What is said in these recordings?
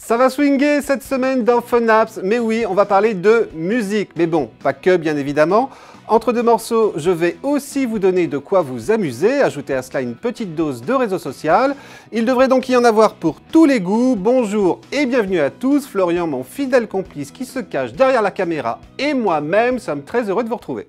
Ça va swinguer cette semaine dans Fun Apps, mais oui, on va parler de musique. Mais bon, pas que bien évidemment. Entre deux morceaux, je vais aussi vous donner de quoi vous amuser, ajouter à cela une petite dose de réseau social. Il devrait donc y en avoir pour tous les goûts. Bonjour et bienvenue à tous, Florian, mon fidèle complice qui se cache derrière la caméra, et moi-même sommes très heureux de vous retrouver.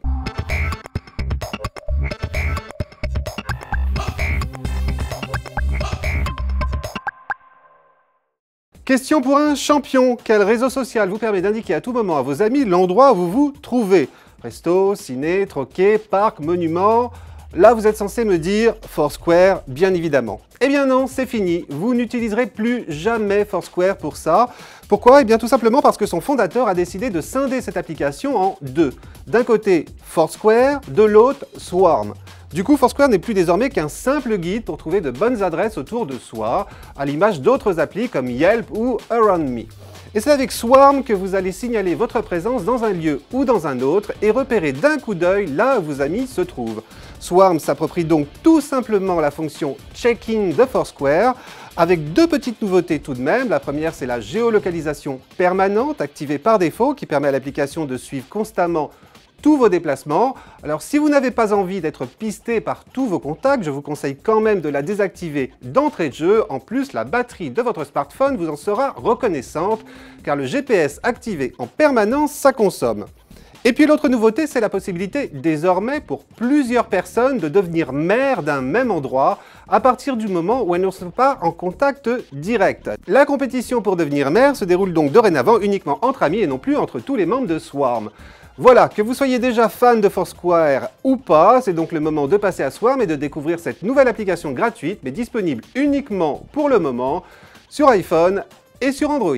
Question pour un champion. Quel réseau social vous permet d'indiquer à tout moment à vos amis l'endroit où vous vous trouvez? Resto, ciné, troquet, parc, monument. Là, vous êtes censé me dire Foursquare, bien évidemment. Eh bien non, c'est fini. Vous n'utiliserez plus jamais Foursquare pour ça. Pourquoi? Eh bien tout simplement parce que son fondateur a décidé de scinder cette application en deux. D'un côté, Foursquare, de l'autre, Swarm. Du coup, Foursquare n'est plus désormais qu'un simple guide pour trouver de bonnes adresses autour de soi, à l'image d'autres applis comme Yelp ou Around Me. Et c'est avec Swarm que vous allez signaler votre présence dans un lieu ou dans un autre et repérer d'un coup d'œil là où vos amis se trouvent. Swarm s'approprie donc tout simplement la fonction Checking de Foursquare, avec deux petites nouveautés tout de même. La première, c'est la géolocalisation permanente activée par défaut qui permet à l'application de suivre constamment tous vos déplacements. Alors si vous n'avez pas envie d'être pisté par tous vos contacts, je vous conseille quand même de la désactiver d'entrée de jeu. En plus, la batterie de votre smartphone vous en sera reconnaissante, car le GPS activé en permanence, ça consomme. Et puis l'autre nouveauté, c'est la possibilité désormais pour plusieurs personnes de devenir maire d'un même endroit à partir du moment où elles ne sont pas en contact direct. La compétition pour devenir maire se déroule donc dorénavant uniquement entre amis et non plus entre tous les membres de Swarm. Voilà, que vous soyez déjà fan de Foursquare ou pas, c'est donc le moment de passer à Swarm et de découvrir cette nouvelle application gratuite, mais disponible uniquement pour le moment sur iPhone et sur Android.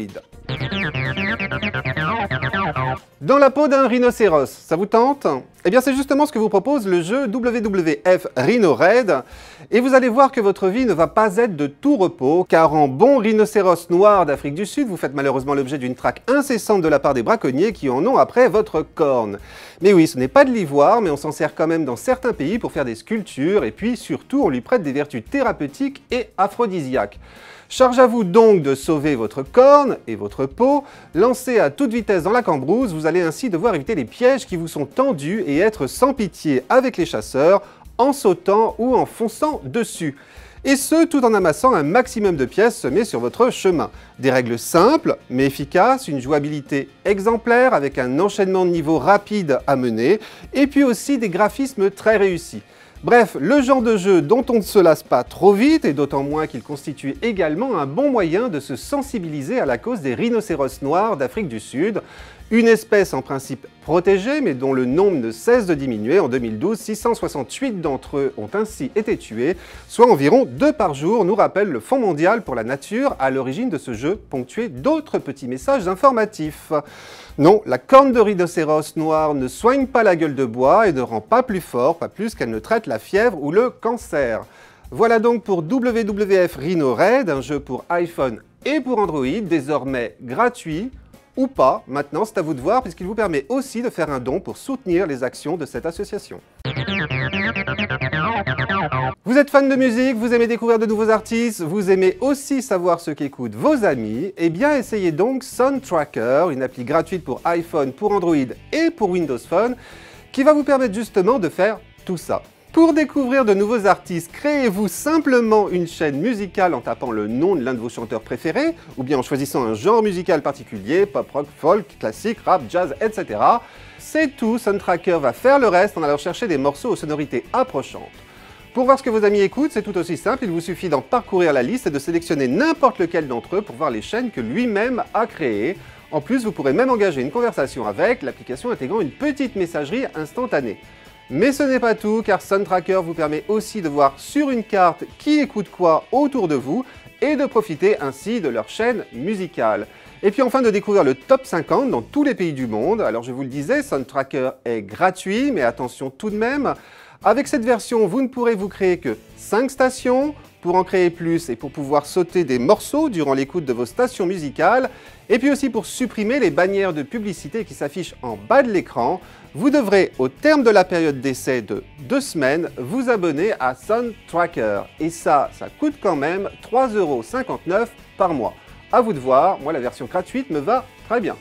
Dans la peau d'un rhinocéros, ça vous tente? Eh bien c'est justement ce que vous propose le jeu WWF Rhino Raid, et vous allez voir que votre vie ne va pas être de tout repos, car en bon rhinocéros noir d'Afrique du Sud, vous faites malheureusement l'objet d'une traque incessante de la part des braconniers qui en ont après votre corne. Mais oui, ce n'est pas de l'ivoire, mais on s'en sert quand même dans certains pays pour faire des sculptures, et puis surtout on lui prête des vertus thérapeutiques et aphrodisiaques. Charge à vous donc de sauver votre corne et votre peau. Lancez à toute vitesse dans la cambrousse, vous allez ainsi devoir éviter les pièges qui vous sont tendus et être sans pitié avec les chasseurs en sautant ou en fonçant dessus. Et ce, tout en amassant un maximum de pièces semées sur votre chemin. Des règles simples mais efficaces, une jouabilité exemplaire avec un enchaînement de niveaux rapide à mener, et puis aussi des graphismes très réussis. Bref, le genre de jeu dont on ne se lasse pas trop vite, et d'autant moins qu'il constitue également un bon moyen de se sensibiliser à la cause des rhinocéros noirs d'Afrique du Sud, une espèce en principe protégée, mais dont le nombre ne cesse de diminuer. En 2012, 668 d'entre eux ont ainsi été tués, soit environ 2 par jour, nous rappelle le Fonds mondial pour la nature, à l'origine de ce jeu, ponctué d'autres petits messages informatifs. Non, la corne de rhinocéros noir ne soigne pas la gueule de bois et ne rend pas plus fort, pas plus qu'elle ne traite la fièvre ou le cancer. Voilà donc pour WWF Rhino Raid, un jeu pour iPhone et pour Android, désormais gratuit, ou pas, maintenant c'est à vous de voir, puisqu'il vous permet aussi de faire un don pour soutenir les actions de cette association. Vous êtes fan de musique, vous aimez découvrir de nouveaux artistes, vous aimez aussi savoir ce qu'écoutent vos amis, eh bien essayez donc Soundtracker, une appli gratuite pour iPhone, pour Android et pour Windows Phone, qui va vous permettre justement de faire tout ça. Pour découvrir de nouveaux artistes, créez-vous simplement une chaîne musicale en tapant le nom de l'un de vos chanteurs préférés, ou bien en choisissant un genre musical particulier, pop, rock, folk, classique, rap, jazz, etc. C'est tout, Soundtracker va faire le reste en allant chercher des morceaux aux sonorités approchantes. Pour voir ce que vos amis écoutent, c'est tout aussi simple, il vous suffit d'en parcourir la liste et de sélectionner n'importe lequel d'entre eux pour voir les chaînes que lui-même a créées. En plus, vous pourrez même engager une conversation avec, l'application intégrant une petite messagerie instantanée. Mais ce n'est pas tout, car Soundtracker vous permet aussi de voir sur une carte qui écoute quoi autour de vous et de profiter ainsi de leur chaîne musicale. Et puis enfin de découvrir le top 50 dans tous les pays du monde. Alors je vous le disais, Soundtracker est gratuit, mais attention tout de même, avec cette version, vous ne pourrez vous créer que 5 stations. Pour en créer plus et pour pouvoir sauter des morceaux durant l'écoute de vos stations musicales, et puis aussi pour supprimer les bannières de publicité qui s'affichent en bas de l'écran, vous devrez, au terme de la période d'essai de 2 semaines, vous abonner à Soundtracker. Et ça coûte quand même 3,59 € par mois. À vous de voir, moi la version gratuite me va très bien.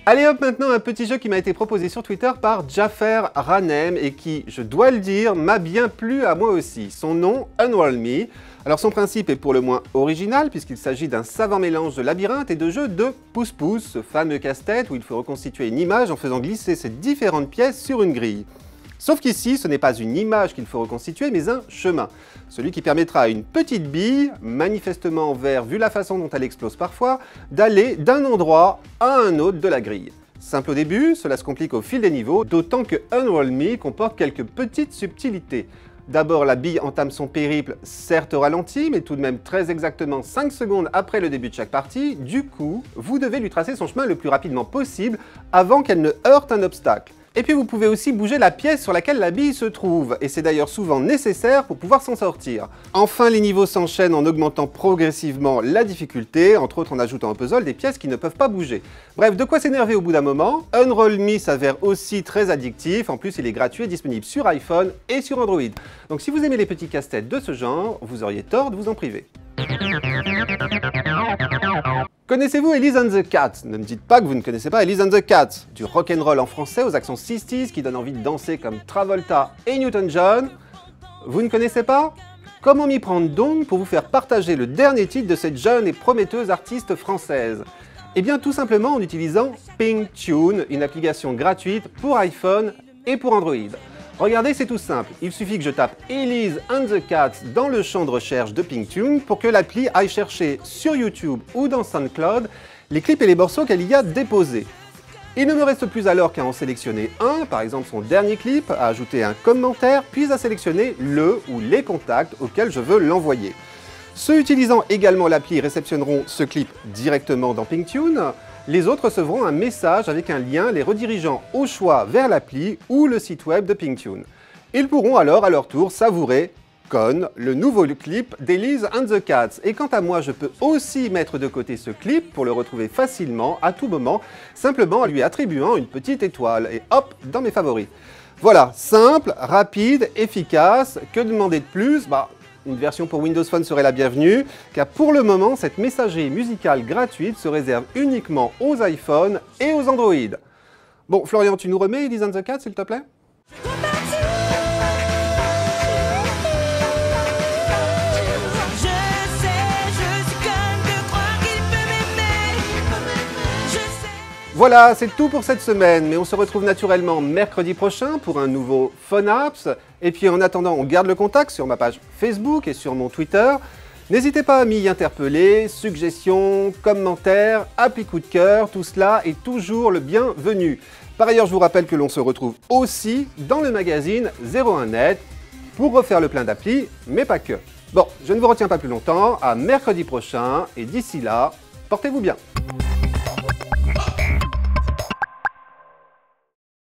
Allez hop, maintenant un petit jeu qui m'a été proposé sur Twitter par Jaffer Ranem et qui, je dois le dire, m'a bien plu à moi aussi. Son nom, Unroll Me. Alors son principe est pour le moins original puisqu'il s'agit d'un savant mélange de labyrinthe et de jeu de pouce-pouce, ce fameux casse-tête où il faut reconstituer une image en faisant glisser ces différentes pièces sur une grille. Sauf qu'ici, ce n'est pas une image qu'il faut reconstituer, mais un chemin. Celui qui permettra à une petite bille, manifestement en vert vu la façon dont elle explose parfois, d'aller d'un endroit à un autre de la grille. Simple au début, cela se complique au fil des niveaux, d'autant que Unroll Me comporte quelques petites subtilités. D'abord, la bille entame son périple, certes ralenti, mais tout de même très exactement 5 secondes après le début de chaque partie. Du coup, vous devez lui tracer son chemin le plus rapidement possible avant qu'elle ne heurte un obstacle. Et puis vous pouvez aussi bouger la pièce sur laquelle la bille se trouve, et c'est d'ailleurs souvent nécessaire pour pouvoir s'en sortir. Enfin, les niveaux s'enchaînent en augmentant progressivement la difficulté, entre autres en ajoutant au puzzle des pièces qui ne peuvent pas bouger. Bref, de quoi s'énerver au bout d'un moment. Unroll Me s'avère aussi très addictif, en plus il est gratuit et disponible sur iPhone et sur Android. Donc si vous aimez les petits casse-têtes de ce genre, vous auriez tort de vous en priver. Connaissez-vous Elise and the Cat? Ne me dites pas que vous ne connaissez pas Elise and the Cat. Du rock'n'roll en français aux accents 60s qui donnent envie de danser comme Travolta et Newton-John. Vous ne connaissez pas? Comment m'y prendre donc pour vous faire partager le dernier titre de cette jeune et prometteuse artiste française? Eh bien tout simplement en utilisant PinkTune, une application gratuite pour iPhone et pour Android. Regardez, c'est tout simple, il suffit que je tape Elise and the Cat dans le champ de recherche de PinkTune pour que l'appli aille chercher sur YouTube ou dans SoundCloud les clips et les morceaux qu'elle y a déposés. Il ne me reste plus alors qu'à en sélectionner un, par exemple son dernier clip, à ajouter un commentaire, puis à sélectionner le ou les contacts auxquels je veux l'envoyer. Ceux utilisant également l'appli réceptionneront ce clip directement dans PinkTune. Les autres recevront un message avec un lien les redirigeant au choix vers l'appli ou le site web de PinkTune. Ils pourront alors à leur tour savourer Con, le nouveau clip d'Elise and the Cats. Et quant à moi, je peux aussi mettre de côté ce clip pour le retrouver facilement, à tout moment, simplement en lui attribuant une petite étoile. Et hop, dans mes favoris. Voilà, simple, rapide, efficace. Que demander de plus? Une version pour Windows Phone serait la bienvenue, car pour le moment, cette messagerie musicale gratuite se réserve uniquement aux iPhones et aux Android. Bon, Florian, tu nous remets Elise and the Cat, s'il te plaît? Voilà, c'est tout pour cette semaine, mais on se retrouve naturellement mercredi prochain pour un nouveau Phone Apps. Et puis en attendant, on garde le contact sur ma page Facebook et sur mon Twitter. N'hésitez pas à m'y interpeller, suggestions, commentaires, applis coup de cœur, tout cela est toujours le bienvenu. Par ailleurs, je vous rappelle que l'on se retrouve aussi dans le magazine 01net pour refaire le plein d'applis, mais pas que. Bon, je ne vous retiens pas plus longtemps, à mercredi prochain, et d'ici là, portez-vous bien.